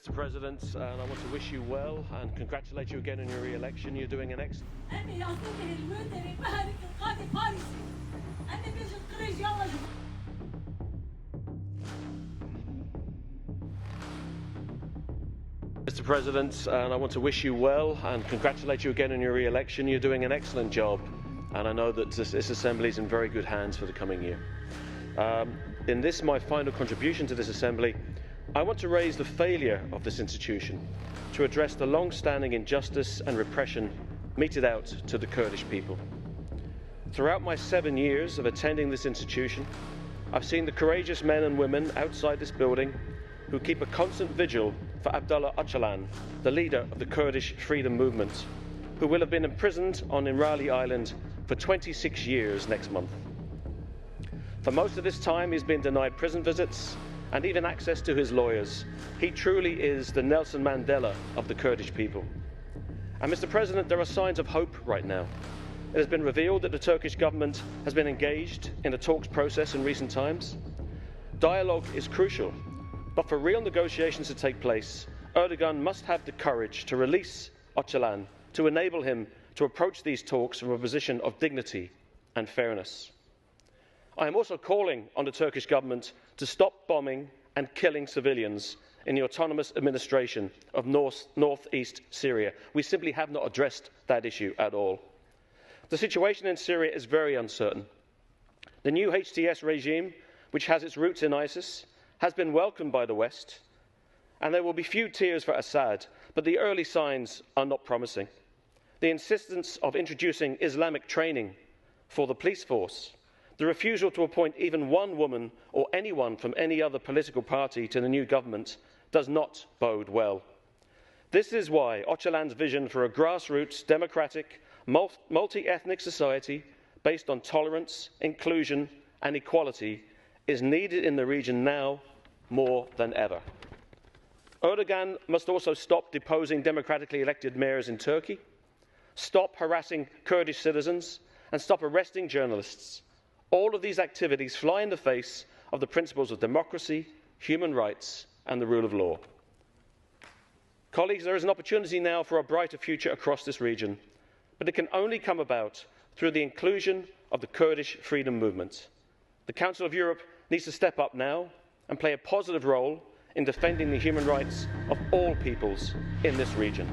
Mr. President, and I want to wish you well and congratulate you again on your re-election. You're doing an excellent. Mr. President, and I want to wish you well and congratulate you again on your re-election. You're doing an excellent job, and I know that this Assembly is in very good hands for the coming year. In this, my final contribution to this Assembly, I want to raise the failure of this institution to address the long-standing injustice and repression meted out to the Kurdish people. Throughout my 7 years of attending this institution, I've seen the courageous men and women outside this building who keep a constant vigil for Abdullah Öcalan, the leader of the Kurdish freedom movement, who will have been imprisoned on Imrali Island for 26 years next month. For most of this time, he's been denied prison visits and even access to his lawyers. He truly is the Nelson Mandela of the Kurdish people. And Mr. President, there are signs of hope right now. It has been revealed that the Turkish government has been engaged in a talks process in recent times. Dialogue is crucial, but for real negotiations to take place, Erdogan must have the courage to release Öcalan, to enable him to approach these talks from a position of dignity and fairness. I am also calling on the Turkish government to stop bombing and killing civilians in the autonomous administration of northeast Syria. We simply have not addressed that issue at all. The situation in Syria is very uncertain. The new HTS regime, which has its roots in ISIS, has been welcomed by the West, and there will be few tears for Assad, but the early signs are not promising. The insistence of introducing Islamic training for the police force, the refusal to appoint even one woman or anyone from any other political party to the new government does not bode well. This is why Öcalan's vision for a grassroots, democratic, multi-ethnic society based on tolerance, inclusion and equality is needed in the region now more than ever. Erdogan must also stop deposing democratically elected mayors in Turkey, stop harassing Kurdish citizens and stop arresting journalists. All of these activities fly in the face of the principles of democracy, human rights and the rule of law. Colleagues, there is an opportunity now for a brighter future across this region, but it can only come about through the inclusion of the Kurdish freedom movement. The Council of Europe needs to step up now and play a positive role in defending the human rights of all peoples in this region.